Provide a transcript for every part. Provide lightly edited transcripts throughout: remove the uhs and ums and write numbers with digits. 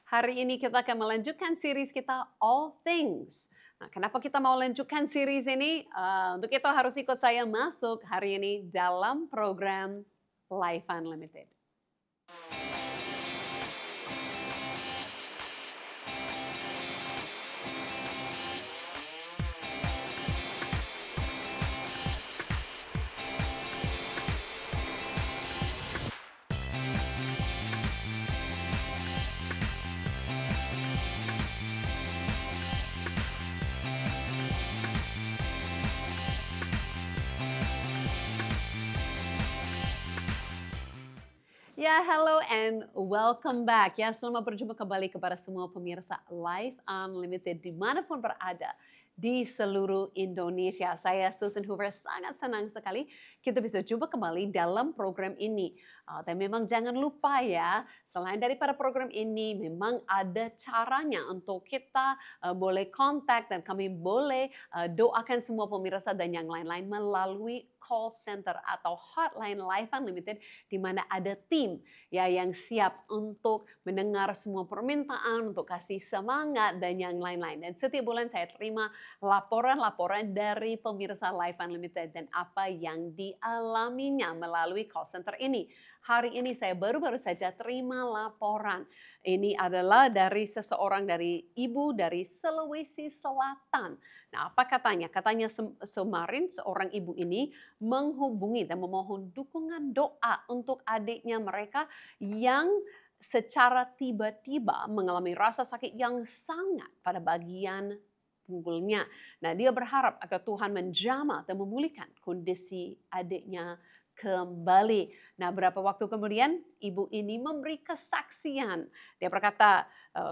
Hari ini kita akan melanjutkan series kita All Things. Nah, kenapa kita mau lanjutkan series ini? Untuk itu harus ikut saya masuk hari ini dalam program Life Unlimited. Ya, hello and welcome back. Ya, selamat berjumpa kembali kepada semua pemirsa Life Unlimited dimanapun berada di seluruh Indonesia. Saya Susan Hoover, sangat senang sekali kita bisa jumpa kembali dalam program ini. Dan memang jangan lupa ya, selain daripada program ini, memang ada caranya untuk kita boleh kontak dan kami boleh doakan semua pemirsa dan yang lain-lain melalui call center atau hotline Life Unlimited di mana ada tim ya yang siap untuk mendengar semua permintaan, untuk kasih semangat dan yang lain-lain. Dan setiap bulan saya terima laporan-laporan dari pemirsa Life Unlimited dan apa yang dialaminya melalui call center ini. Hari ini saya baru-baru saja terima laporan. Ini adalah dari seseorang dari ibu dari Sulawesi Selatan. Nah, apa katanya? Katanya kemarin seorang ibu ini menghubungi dan memohon dukungan doa untuk adiknya mereka yang secara tiba-tiba mengalami rasa sakit yang sangat pada bagian punggulnya. Nah, dia berharap agar Tuhan menjamah dan memulihkan kondisi adiknya kembali. Nah, berapa waktu kemudian ibu ini memberi kesaksian. Dia berkata,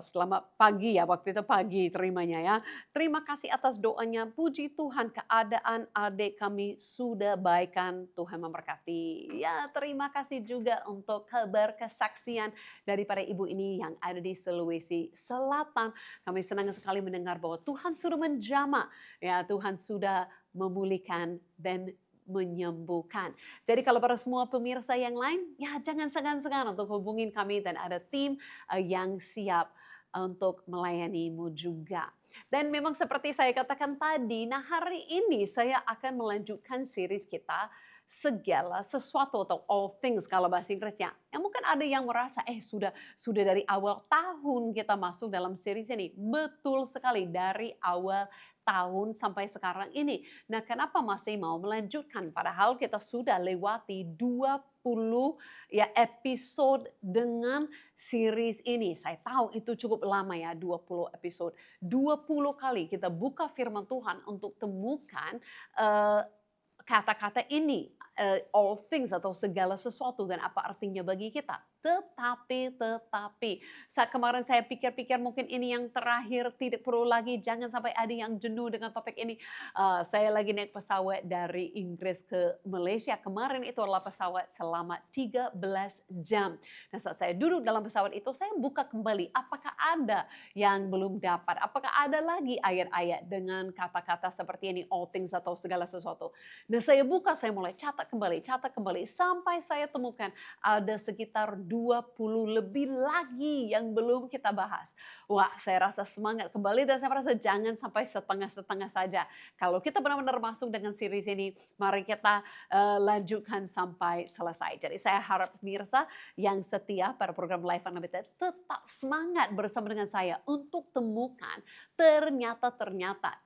selamat pagi ya, waktu itu pagi terimanya ya. Terima kasih atas doanya, puji Tuhan keadaan adik kami sudah baikan, Tuhan memberkati. Ya, terima kasih juga untuk kabar kesaksian daripada ibu ini yang ada di Sulawesi Selatan. Kami senang sekali mendengar bahwa Tuhan sudah menjamah, ya Tuhan sudah memulihkan dan menyembuhkan. Jadi kalau para semua pemirsa yang lain, ya jangan segan-segan untuk hubungin kami dan ada tim yang siap untuk melayanimu juga. Dan memang seperti saya katakan tadi, nah hari ini saya akan melanjutkan series kita segala sesuatu atau all things kalau bahasa Inggrisnya. Yang mungkin ada yang merasa sudah dari awal tahun kita masuk dalam series ini. Betul sekali, dari awal tahun sampai sekarang ini. Nah, kenapa masih mau melanjutkan? Padahal kita sudah lewati 20 ya episode dengan series ini. Saya tahu itu cukup lama ya, 20 episode. 20 kali kita buka firman Tuhan untuk temukan kata-kata ini, all things atau segala sesuatu dan apa artinya bagi kita. Tetapi saat kemarin saya pikir-pikir mungkin ini yang terakhir, tidak perlu lagi, jangan sampai ada yang jenuh dengan topik ini. Saya lagi naik pesawat dari Inggris ke Malaysia. Kemarin itu adalah pesawat selama 13 jam. Nah, saat saya duduk dalam pesawat itu, saya buka kembali apakah ada yang belum dapat, apakah ada lagi ayat-ayat dengan kata-kata seperti ini, all things atau segala sesuatu. Nah, saya buka, saya mulai catat kembali sampai saya temukan ada sekitar 20 lebih lagi yang belum kita bahas. Wah, saya rasa semangat kembali dan saya merasa jangan sampai setengah-setengah saja. Kalau kita benar-benar masuk dengan series ini, mari kita lanjutkan sampai selesai. Jadi saya harap pemirsa yang setia pada program Life Unlimited tetap semangat bersama dengan saya untuk temukan ternyata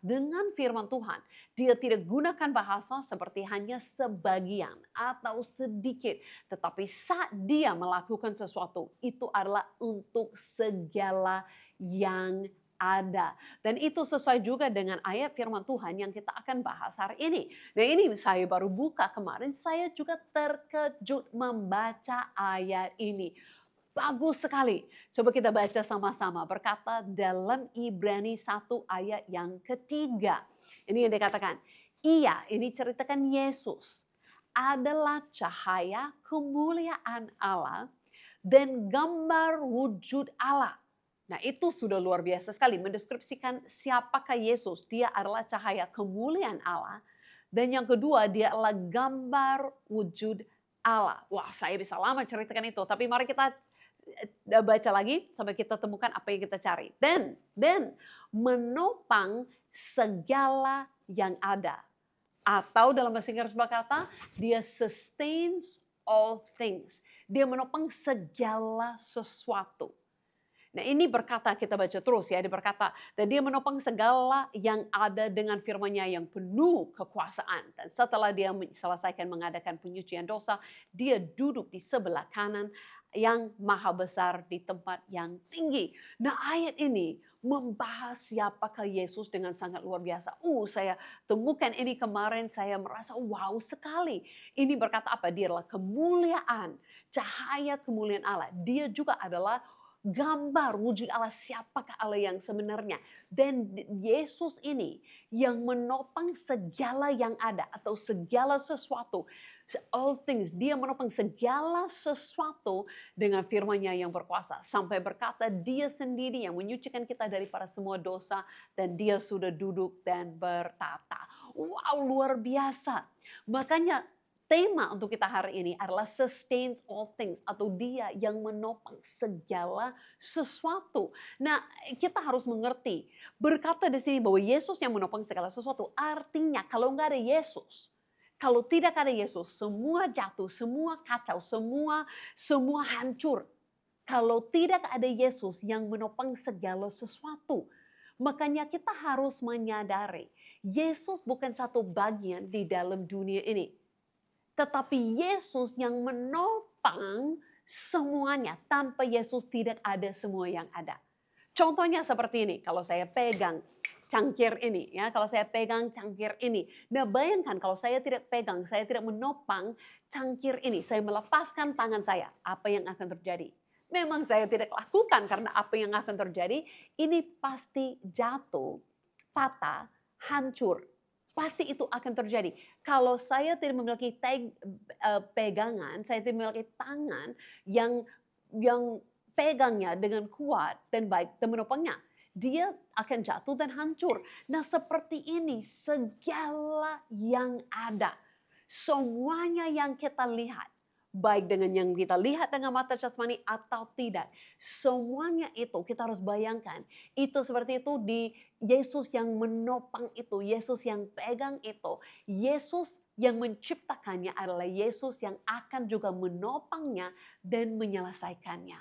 dengan firman Tuhan, dia tidak gunakan bahasa seperti hanya sebagian atau sedikit. Tetapi saat dia melakukan sesuatu, itu adalah untuk segala yang ada. Dan itu sesuai juga dengan ayat firman Tuhan yang kita akan bahas hari ini. Nah, ini saya baru buka kemarin, saya juga terkejut membaca ayat ini. Bagus sekali. Coba kita baca sama-sama. Berkata dalam Ibrani 1 ayat yang ketiga. Ini yang dikatakan, ia, ini ceritakan Yesus, adalah cahaya kemuliaan Allah dan gambar wujud Allah. Nah, itu sudah luar biasa sekali mendeskripsikan siapakah Yesus. Dia adalah cahaya kemuliaan Allah. Dan yang kedua, dia adalah gambar wujud Allah. Wah, saya bisa lama ceritakan itu. Tapi mari kita baca lagi sampai kita temukan apa yang kita cari. Dan menopang segala yang ada. Atau dalam bahasa Inggris berkata, dia sustains all things. Dia menopang segala sesuatu. Nah ini berkata, kita baca terus ya, dia berkata, dan dia menopang segala yang ada dengan firman-Nya yang penuh kekuasaan. Dan setelah dia selesaikan mengadakan penyucian dosa, dia duduk di sebelah kanan yang maha besar di tempat yang tinggi. Nah ayat ini membahas siapakah Yesus dengan sangat luar biasa. Saya temukan ini kemarin, saya merasa wow sekali. Ini berkata apa? Dia adalah kemuliaan, cahaya kemuliaan Allah. Dia juga adalah gambar wujud Allah, siapakah Allah yang sebenarnya. Dan Yesus ini yang menopang segala yang ada atau segala sesuatu. All things, dia menopang segala sesuatu dengan firman-Nya yang berkuasa. Sampai berkata dia sendiri yang menyucikan kita daripada semua dosa dan dia sudah duduk dan bertata. Wow, luar biasa. Makanya tema untuk kita hari ini adalah sustains all things atau dia yang menopang segala sesuatu. Nah, kita harus mengerti berkata di sini bahwa Yesus yang menopang segala sesuatu. Artinya kalau nggak ada Yesus, kalau tidak ada Yesus, semua jatuh, semua kacau, semua hancur. Kalau tidak ada Yesus yang menopang segala sesuatu, makanya kita harus menyadari Yesus bukan satu bagian di dalam dunia ini. Tetapi Yesus yang menopang semuanya. Tanpa Yesus tidak ada semua yang ada. Contohnya seperti ini, kalau saya pegang cangkir ini, ya, kalau saya pegang cangkir ini. Nah, bayangkan kalau saya tidak pegang, saya tidak menopang cangkir ini, saya melepaskan tangan saya, apa yang akan terjadi? Memang saya tidak lakukan karena apa yang akan terjadi? Ini pasti jatuh, patah, hancur. Pasti itu akan terjadi. Kalau saya tidak memiliki pegangan, saya tidak memiliki tangan yang pegangnya dengan kuat dan baik dan menopangnya, dia akan jatuh dan hancur. Nah seperti ini segala yang ada. Semuanya yang kita lihat. Baik dengan yang kita lihat dengan mata jasmani atau tidak. Semuanya itu kita harus bayangkan. Itu seperti itu di Yesus yang menopang itu. Yesus yang pegang itu. Yesus yang menciptakannya adalah Yesus yang akan juga menopangnya dan menyelesaikannya.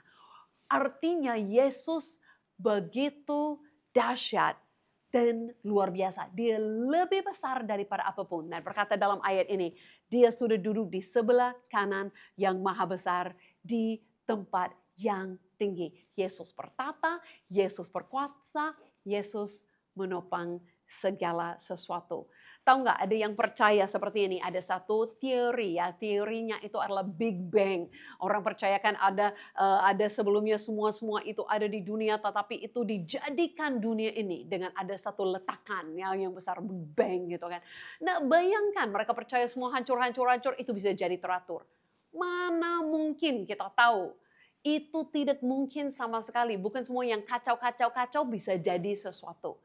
Artinya Yesus begitu dahsyat dan luar biasa. Dia lebih besar daripada apapun. Dan berkata dalam ayat ini, dia sudah duduk di sebelah kanan yang maha besar di tempat yang tinggi. Yesus bertata, Yesus berkuasa, Yesus menopang segala sesuatu. Tahu nggak, ada yang percaya seperti ini, ada satu teori ya, teorinya itu adalah Big Bang. Orang percayakan ada sebelumnya semua itu ada di dunia, tetapi itu dijadikan dunia ini dengan ada satu letakan ya, yang besar Big Bang gitu kan. Nah bayangkan mereka percaya semua hancur itu bisa jadi teratur. Mana mungkin kita tahu itu tidak mungkin sama sekali. Bukan semua yang kacau bisa jadi sesuatu.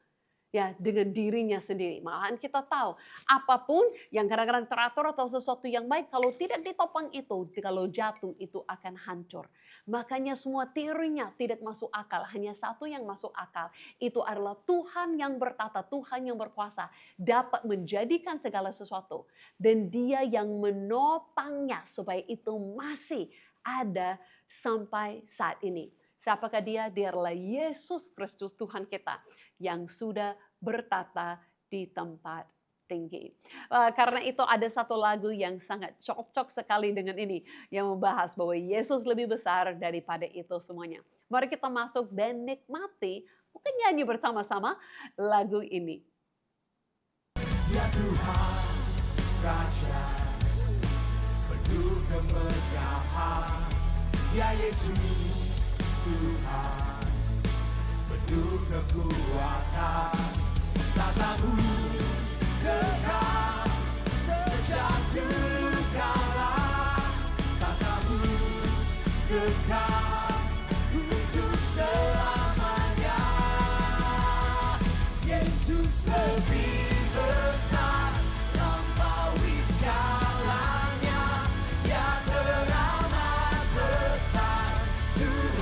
Ya, dengan dirinya sendiri. Malahan kita tahu apapun yang kadang-kadang teratur atau sesuatu yang baik, kalau tidak ditopang itu, kalau jatuh itu akan hancur. Makanya semua teorinya tidak masuk akal. Hanya satu yang masuk akal. Itu adalah Tuhan yang bertata, Tuhan yang berkuasa. Dapat menjadikan segala sesuatu. Dan dia yang menopangnya supaya itu masih ada sampai saat ini. Siapakah dia? Dia adalah Yesus Kristus Tuhan kita yang sudah bertata di tempat tinggi. Karena itu ada satu lagu yang sangat cocok sekali dengan ini. Yang membahas bahwa Yesus lebih besar daripada itu semuanya. Mari kita masuk dan nikmati, mungkin nyanyi bersama-sama lagu ini. Ya Tuhan, Raja, penuh kemegahan. Ya Yesus, Tuhan, penuh kekuatan, tatamu kekal sejak dulu kala, tatamu kekal untuk selamanya. Yesus lebih besar, lampaui segalanya, ya teramat besar Tuhan.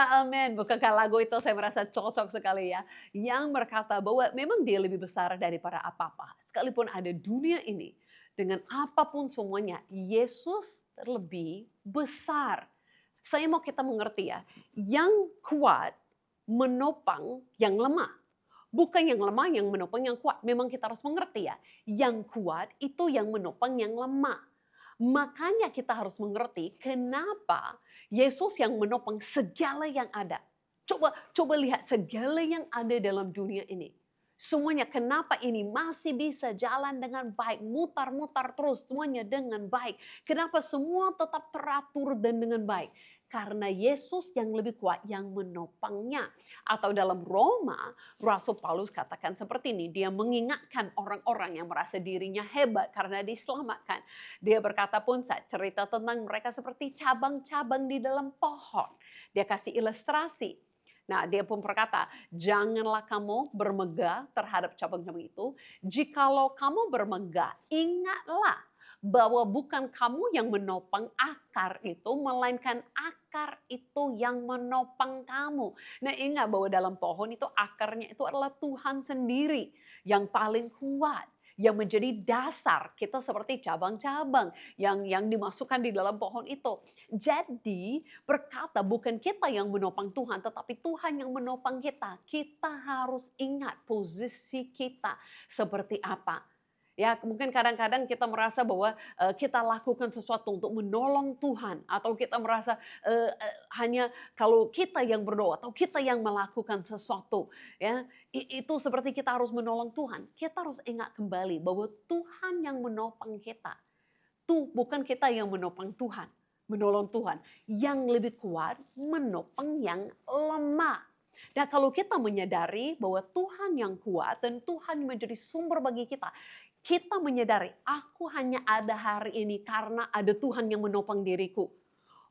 Ya, amin. Bukankah lagu itu saya merasa cocok sekali ya. Yang berkata bahwa memang dia lebih besar daripada apa-apa. Sekalipun ada dunia ini, dengan apapun semuanya, Yesus lebih besar. Saya mau kita mengerti ya, yang kuat menopang yang lemah. Bukan yang lemah yang menopang yang kuat. Memang kita harus mengerti ya, yang kuat itu yang menopang yang lemah. Makanya kita harus mengerti kenapa Yesus yang menopang segala yang ada. Coba lihat segala yang ada dalam dunia ini. Semuanya kenapa ini masih bisa jalan dengan baik, mutar-mutar terus semuanya dengan baik. Kenapa semua tetap teratur dan dengan baik? Karena Yesus yang lebih kuat yang menopangnya. Atau dalam Roma, Rasul Paulus katakan seperti ini, dia mengingatkan orang-orang yang merasa dirinya hebat karena diselamatkan. Dia berkata pun saat cerita tentang mereka seperti cabang-cabang di dalam pohon. Dia kasih ilustrasi. Nah, dia pun berkata, janganlah kamu bermegah terhadap cabang-cabang itu. Jikalau kamu bermegah, ingatlah bahwa bukan kamu yang menopang akar itu, melainkan akar itu yang menopang kamu. Nah, ingat bahwa dalam pohon itu akarnya itu adalah Tuhan sendiri yang paling kuat, yang menjadi dasar kita seperti cabang-cabang yang dimasukkan di dalam pohon itu. Jadi berkata bukan kita yang menopang Tuhan, tetapi Tuhan yang menopang kita. Kita harus ingat posisi kita seperti apa. Ya, mungkin kadang-kadang kita merasa bahwa kita lakukan sesuatu untuk menolong Tuhan, atau kita merasa hanya kalau kita yang berdoa atau kita yang melakukan sesuatu, ya itu seperti kita harus menolong Tuhan. Kita harus ingat kembali bahwa Tuhan yang menopang kita. Tuh bukan kita yang menopang Tuhan, menolong Tuhan. Yang lebih kuat menopang yang lemah. Dan kalau kita menyadari bahwa Tuhan yang kuat dan Tuhan menjadi sumber bagi kita menyadari aku hanya ada hari ini karena ada Tuhan yang menopang diriku.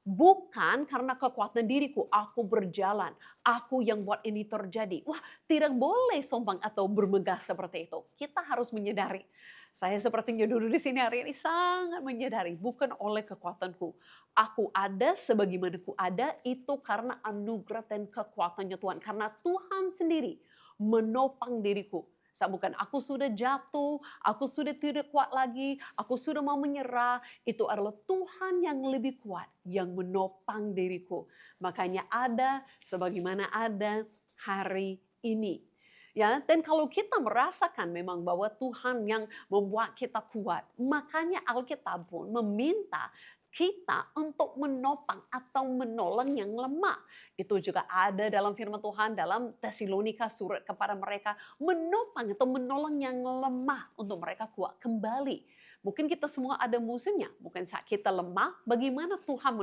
Bukan karena kekuatan diriku, aku berjalan, aku yang buat ini terjadi. Wah, tidak boleh sombong atau bermegah seperti itu. Kita harus menyadari. Saya sepertinya duduk di sini hari ini sangat menyadari, bukan oleh kekuatanku. Aku ada sebagaimana ku ada, itu karena anugerah dan kekuatannya Tuhan. Karena Tuhan sendiri menopang diriku. Bukan aku sudah jatuh, aku sudah tidak kuat lagi, aku sudah mau menyerah. Itu adalah Tuhan yang lebih kuat yang menopang diriku. Makanya ada sebagaimana ada hari ini. Ya, dan kalau kita merasakan memang bahwa Tuhan yang membuat kita kuat, makanya Alkitab pun meminta kita untuk menopang atau menolong yang lemah. Itu juga ada dalam firman Tuhan dalam Tesalonika surat kepada mereka, menopang atau menolong yang lemah untuk mereka kuat kembali. Mungkin kita semua ada musimnya, mungkin saat kita lemah, bagaimana Tuhan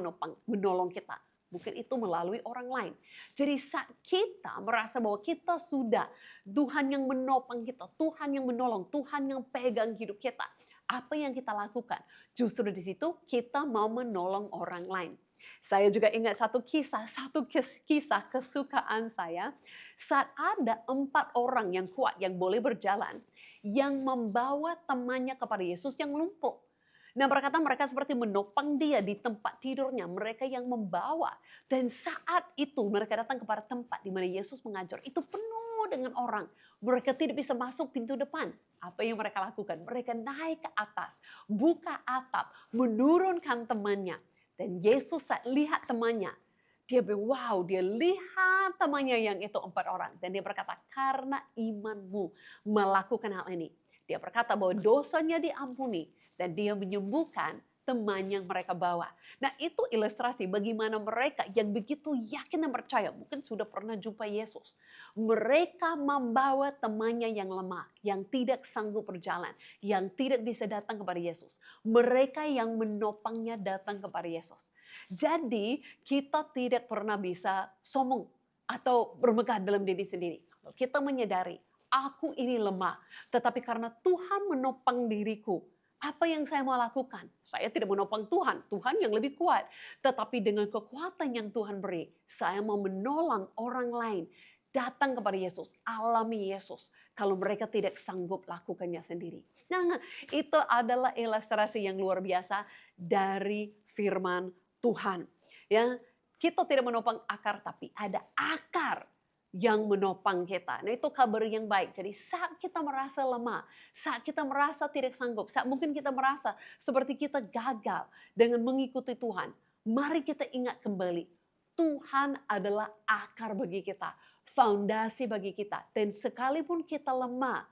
menolong kita? Mungkin itu melalui orang lain. Jadi saat kita merasa bahwa kita sudah, Tuhan yang menopang kita, Tuhan yang menolong, Tuhan yang pegang hidup kita. Apa yang kita lakukan? Justru di situ kita mau menolong orang lain. Saya juga ingat satu kisah kesukaan saya. Saat ada 4 orang yang kuat yang boleh berjalan, yang membawa temannya kepada Yesus yang lumpuh. Nah, berkata mereka seperti menopang dia di tempat tidurnya. Mereka yang membawa. Dan saat itu mereka datang kepada tempat di mana Yesus mengajar. Itu penuh dengan orang. Mereka tidak bisa masuk pintu depan. Apa yang mereka lakukan? Mereka naik ke atas, buka atap, menurunkan temannya. Dan Yesus saat lihat temannya, dia bilang, wow, dia lihat temannya yang itu 4 orang. Dan dia berkata, karena imanmu melakukan hal ini. Dia berkata bahwa dosanya diampuni dan dia menyembuhkan teman yang mereka bawa. Nah, itu ilustrasi bagaimana mereka yang begitu yakin dan percaya, mungkin sudah pernah jumpa Yesus. Mereka membawa temannya yang lemah, yang tidak sanggup berjalan, yang tidak bisa datang kepada Yesus. Mereka yang menopangnya datang kepada Yesus. Jadi, kita tidak pernah bisa sombong atau bermegah dalam diri sendiri. Kalau kita menyadari, aku ini lemah, tetapi karena Tuhan menopang diriku, apa yang saya mau lakukan? Saya tidak menopang Tuhan, Tuhan yang lebih kuat. Tetapi dengan kekuatan yang Tuhan beri, saya mau menolong orang lain datang kepada Yesus, alami Yesus. Kalau mereka tidak sanggup lakukannya sendiri. Nah, itu adalah ilustrasi yang luar biasa dari firman Tuhan. Ya, Kita tidak menopang akar, tapi ada akar yang menopang kita. Nah, itu kabar yang baik. Jadi saat kita merasa lemah, saat kita merasa tidak sanggup, saat mungkin kita merasa seperti kita gagal dengan mengikuti Tuhan, mari kita ingat kembali, Tuhan adalah akar bagi kita, fondasi bagi kita. Dan sekalipun kita lemah,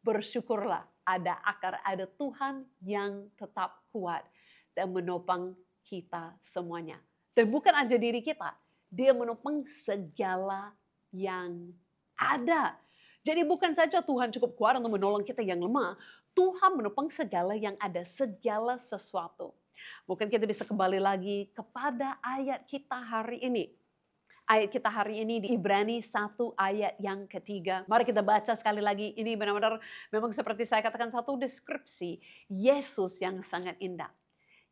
bersyukurlah ada akar, ada Tuhan yang tetap kuat dan menopang kita semuanya. Dan bukan aja diri kita, dia menopang segala yang ada. Jadi bukan saja Tuhan cukup kuat untuk menolong kita yang lemah, Tuhan menopang segala yang ada, segala sesuatu. Mungkin kita bisa kembali lagi kepada ayat kita hari ini. Ayat kita hari ini di Ibrani 1 ayat yang ketiga. Mari kita baca sekali lagi. Ini benar-benar memang seperti saya katakan satu deskripsi Yesus yang sangat indah.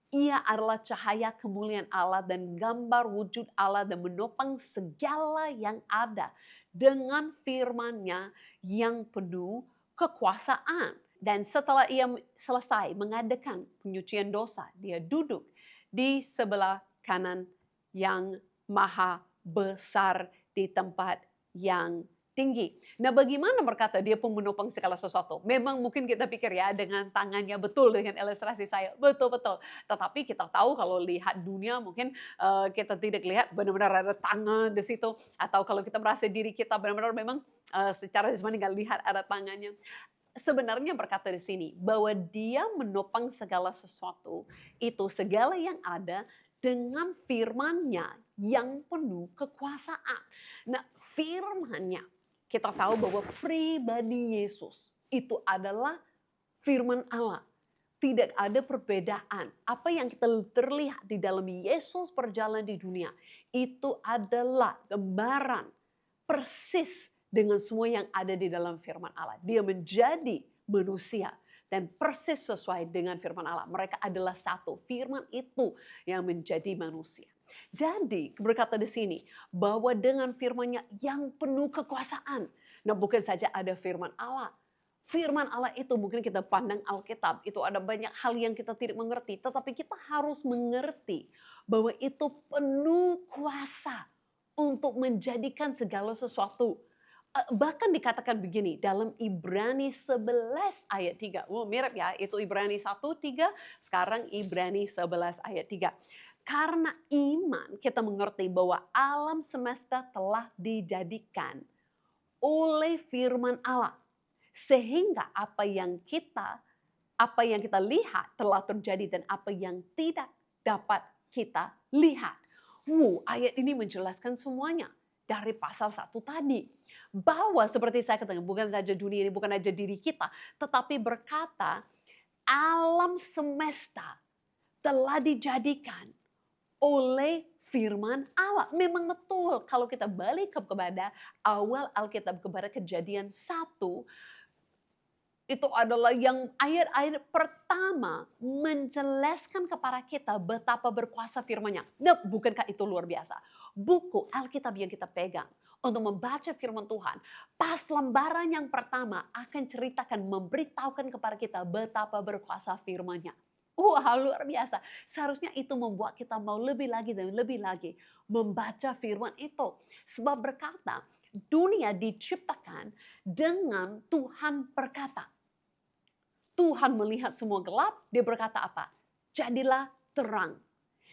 Ia adalah cahaya kemuliaan Allah dan gambar wujud Allah dan menopang segala yang ada dengan firman-Nya yang penuh kekuasaan. Dan setelah ia selesai mengadakan penyucian dosa, dia duduk di sebelah kanan yang maha besar di tempat yang tinggi. Nah, bagaimana berkata dia pun menopang segala sesuatu? Memang mungkin kita pikir ya dengan tangannya, betul dengan ilustrasi saya, betul-betul. Tetapi kita tahu kalau lihat dunia mungkin kita tidak lihat benar-benar ada tangan di situ. Atau kalau kita merasa diri kita benar-benar memang secara jasmani nggak lihat ada tangannya. Sebenarnya berkata di sini bahwa dia menopang segala sesuatu, itu segala yang ada dengan firman-Nya yang penuh kekuasaan. Nah, firman-Nya, kita tahu bahwa pribadi Yesus itu adalah firman Allah. Tidak ada perbedaan. Apa yang kita terlihat di dalam Yesus berjalan di dunia, itu adalah gambaran persis dengan semua yang ada di dalam firman Allah. Dia menjadi manusia dan persis sesuai dengan firman Allah. Mereka adalah satu. Firman itu yang menjadi manusia. Jadi berkata di sini bahwa dengan firman-Nya yang penuh kekuasaan. Nah, bukan saja ada firman Allah. Firman Allah itu mungkin kita pandang Alkitab, itu ada banyak hal yang kita tidak mengerti. Tetapi kita harus mengerti bahwa itu penuh kuasa untuk menjadikan segala sesuatu. Bahkan dikatakan begini dalam Ibrani 11 ayat 3. Mirip ya, itu Ibrani 1, 3, sekarang Ibrani 11 ayat 3. Karena iman kita mengerti bahwa alam semesta telah dijadikan oleh firman Allah. Sehingga apa yang kita lihat telah terjadi dan apa yang tidak dapat kita lihat. Ayat ini menjelaskan semuanya dari pasal 1 tadi. Bahwa seperti saya katakan, bukan saja dunia ini, bukan saja diri kita, tetapi berkata alam semesta telah dijadikan oleh firman Allah. Memang betul kalau kita balik kepada awal Alkitab, kepada Kejadian 1, itu adalah yang ayat-ayat pertama menjelaskan kepada kita betapa berkuasa firman-Nya. Nah, bukankah itu luar biasa? Buku Alkitab yang kita pegang untuk membaca firman Tuhan, pas lembaran yang pertama akan ceritakan, memberitahukan kepada kita betapa berkuasa firman-Nya. Wah, luar biasa. Seharusnya itu membuat kita mau lebih lagi dan lebih lagi membaca firman itu. Sebab berkata, dunia diciptakan dengan Tuhan berkata. Tuhan melihat semua gelap, dia berkata apa? Jadilah terang.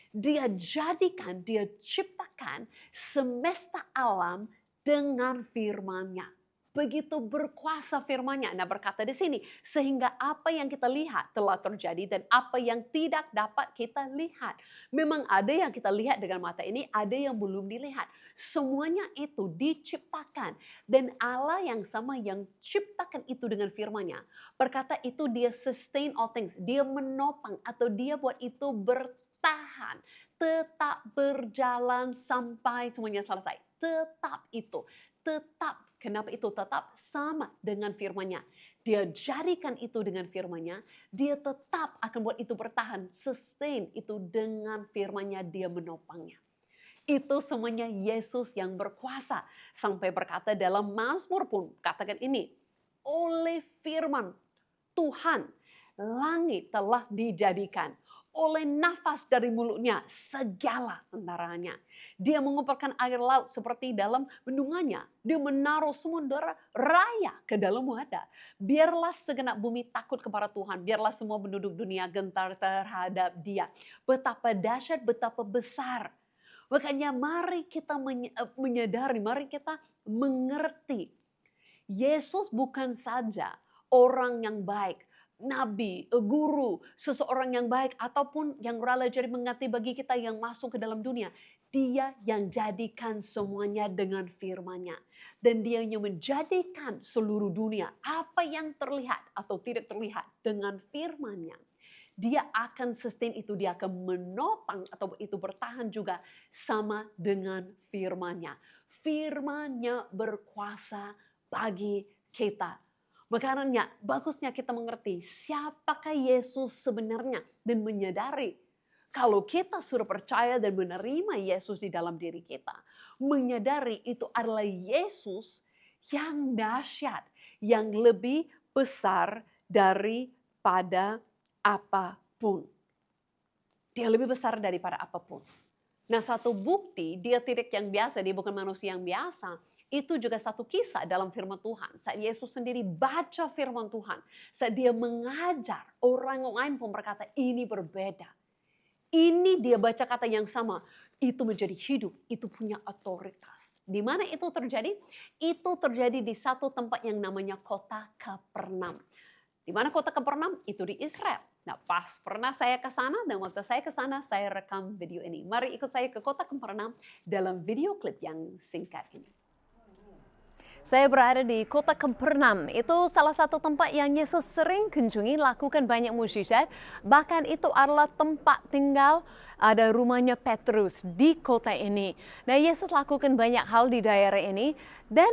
Dia jadikan, dia ciptakan semesta alam dengan firman-Nya. Begitu berkuasa firman-Nya. Nah, berkata di sini, sehingga apa yang kita lihat telah terjadi dan apa yang tidak dapat kita lihat. Memang ada yang kita lihat dengan mata ini, ada yang belum dilihat. Semuanya itu diciptakan. Dan Allah yang sama yang ciptakan itu dengan firman-Nya, berkata itu dia sustain all things. Dia menopang atau dia buat itu bertahan. Tetap berjalan sampai semuanya selesai. Tetap itu. Tetap. Kenapa itu tetap sama dengan firman-Nya? Dia jadikan itu dengan firman-Nya, dia tetap akan buat itu bertahan, sustain itu dengan firman-Nya, dia menopangnya. Itu semuanya Yesus yang berkuasa. Sampai berkata dalam Mazmur pun, katakan ini, oleh firman Tuhan, langit telah dijadikan. oleh nafas dari mulutnya segala tentaranya. Dia mengumpulkan air laut seperti dalam bendungannya. Dia menaruh samudera raya ke dalam wadah. Biarlah segenap bumi takut kepada Tuhan. Biarlah semua penduduk dunia gentar terhadap Dia. Betapa dahsyat, betapa besar. Makanya mari kita menyadari, mari kita mengerti. Yesus bukan saja orang yang baik, nabi, guru, seseorang yang baik, ataupun yang rela jadi mengganti bagi kita yang masuk ke dalam dunia. Dia yang jadikan semuanya dengan firman-Nya. Dan dia yang menjadikan seluruh dunia, apa yang terlihat atau tidak terlihat dengan firman-Nya. Dia akan sustain itu, dia akan menopang atau itu bertahan juga sama dengan firman-Nya. Firman-Nya berkuasa bagi kita. Makanya bagusnya kita mengerti siapakah Yesus sebenarnya dan menyadari kalau kita sudah percaya dan menerima Yesus di dalam diri kita, menyadari itu adalah Yesus yang dahsyat, yang lebih besar daripada apapun. Dia lebih besar daripada apapun. Nah, satu bukti dia tidak yang biasa, dia bukan manusia yang biasa. Itu juga satu kisah dalam firman Tuhan. Saat Yesus sendiri baca firman Tuhan, saat dia mengajar, orang lain pun berkata ini berbeda. Ini dia baca kata yang sama, itu menjadi hidup, itu punya otoritas. Di mana itu terjadi? Itu terjadi di satu tempat yang namanya kota Kapernaum. Di mana kota Kapernaum? Itu di Israel. Nah, pas pernah saya ke sana dan waktu saya ke sana saya rekam video ini. Mari ikut saya ke kota Kapernaum dalam video klip yang singkat ini. Saya berada di kota Kapernaum. Itu salah satu tempat yang Yesus sering kunjungi, lakukan banyak mukjizat. Bahkan itu adalah tempat tinggal, ada rumahnya Petrus di kota ini. Nah, Yesus lakukan banyak hal di daerah ini. Dan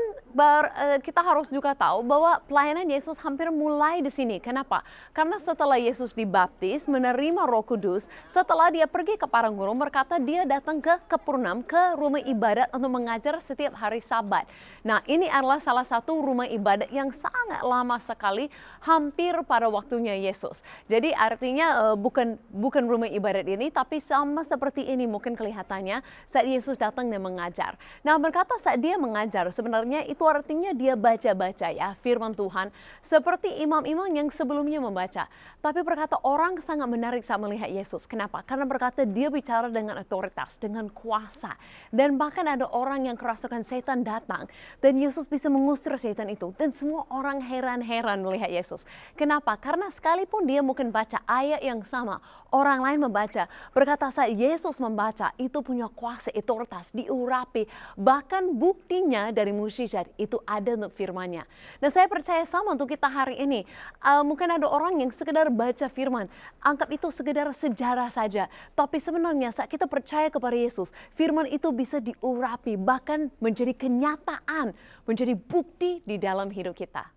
kita harus juga tahu bahwa pelayanan Yesus hampir mulai di sini. Kenapa? Karena setelah Yesus dibaptis, menerima Roh Kudus, setelah dia pergi ke padang gurun, berkata dia datang ke Kapernaum, ke rumah ibadat untuk mengajar setiap hari Sabat. Nah, ini adalah salah satu rumah ibadat yang sangat lama sekali, hampir pada waktunya Yesus. Jadi artinya bukan rumah ibadat ini, tapi sama seperti ini mungkin kelihatannya saat Yesus datang dan mengajar. Nah, berkata saat dia mengajar, sebenarnya itu artinya dia baca-baca ya firman Tuhan seperti imam-imam yang sebelumnya membaca. Tapi berkata orang sangat menarik saat melihat Yesus. Kenapa? Karena berkata dia bicara dengan otoritas, dengan kuasa. Dan bahkan ada orang yang kerasukan setan datang dan Yesus bisa mengusir setan itu. Dan semua orang heran-heran melihat Yesus. Kenapa? Karena sekalipun dia mungkin baca ayat yang sama, orang lain membaca. Berkata saat Yesus membaca itu punya kuasa, otoritas, diurapi. Bahkan buktinya dari mukjizat itu ada untuk firman-Nya. Nah, saya percaya sama untuk kita hari ini. Mungkin ada orang yang sekedar baca firman, anggap itu sekedar sejarah saja. Tapi sebenarnya saat kita percaya kepada Yesus, firman itu bisa diurapi, bahkan menjadi kenyataan, menjadi bukti di dalam hidup kita.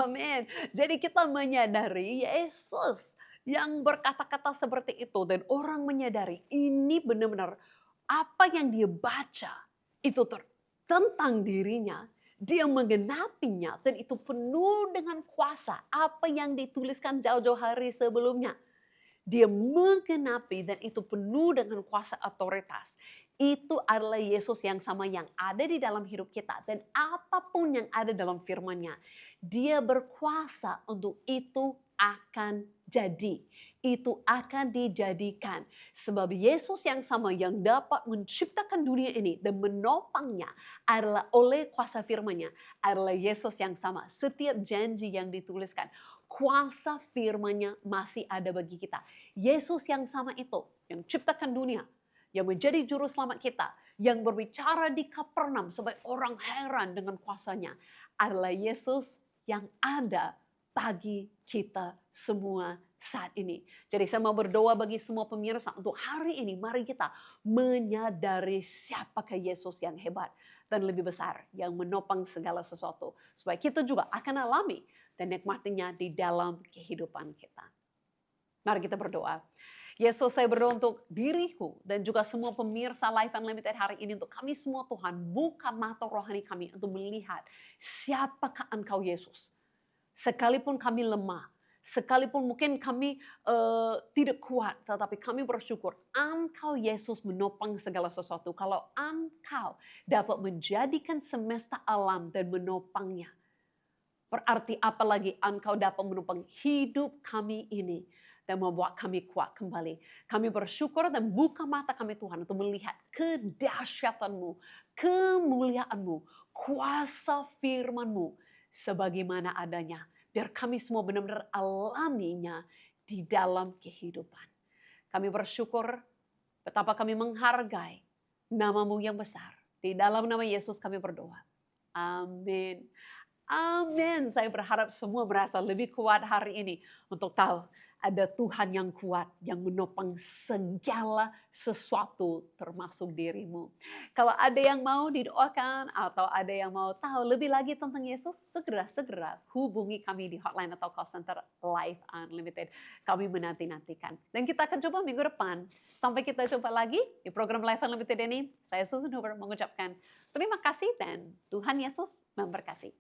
Amin. Jadi kita menyadari Yesus yang berkata-kata seperti itu dan orang menyadari ini benar-benar apa yang dia baca itu tentang dirinya, dia menggenapinya dan itu penuh dengan kuasa. Apa yang dituliskan jauh-jauh hari sebelumnya, dia menggenapi dan itu penuh dengan kuasa otoritas. Itu adalah Yesus yang sama yang ada di dalam hidup kita dan apapun yang ada dalam firman-Nya, dia berkuasa untuk itu akan jadi. Itu akan dijadikan. Sebab Yesus yang sama yang dapat menciptakan dunia ini dan menopangnya adalah oleh kuasa firman-Nya. Adalah Yesus yang sama. Setiap janji yang dituliskan, kuasa firman-Nya masih ada bagi kita. Yesus yang sama itu, yang ciptakan dunia, yang menjadi juru selamat kita, yang berbicara di Kapernaum sampai orang heran dengan kuasanya, adalah Yesus yang ada bagi kita semua saat ini. Jadi saya mau berdoa bagi semua pemirsa untuk hari ini, mari kita menyadari siapakah Yesus yang hebat dan lebih besar, yang menopang segala sesuatu. Supaya kita juga akan alami dan nikmatinya di dalam kehidupan kita. Mari kita berdoa. Yesus, saya berdoa untuk diriku dan juga semua pemirsa Life Unlimited hari ini, untuk kami semua Tuhan, buka mata rohani kami untuk melihat siapakah Engkau Yesus. Sekalipun kami lemah, Sekalipun mungkin kami tidak kuat, tetapi kami bersyukur Engkau Yesus menopang segala sesuatu. Kalau Engkau dapat menjadikan semesta alam dan menopangnya, berarti apalagi Engkau dapat menopang hidup kami ini dan membuat kami kuat kembali. Kami bersyukur dan buka mata kami Tuhan untuk melihat kedahsyatan-Mu, kemuliaan-Mu, kuasa firman-Mu sebagaimana adanya. Biar kami semua benar-benar alaminya di dalam kehidupan. Kami bersyukur betapa kami menghargai nama-Mu yang besar. Di dalam nama Yesus kami berdoa. Amin. Amin. Saya berharap semua merasa lebih kuat hari ini untuk tahu ada Tuhan yang kuat yang menopang segala sesuatu termasuk dirimu. Kalau ada yang mau didoakan atau ada yang mau tahu lebih lagi tentang Yesus, segera hubungi kami di hotline atau call center Life Unlimited. Kami menanti-nantikan. Dan kita akan coba minggu depan. Sampai kita jumpa lagi di program Life Unlimited ini. Saya Susan Hoover mengucapkan terima kasih dan Tuhan Yesus memberkati.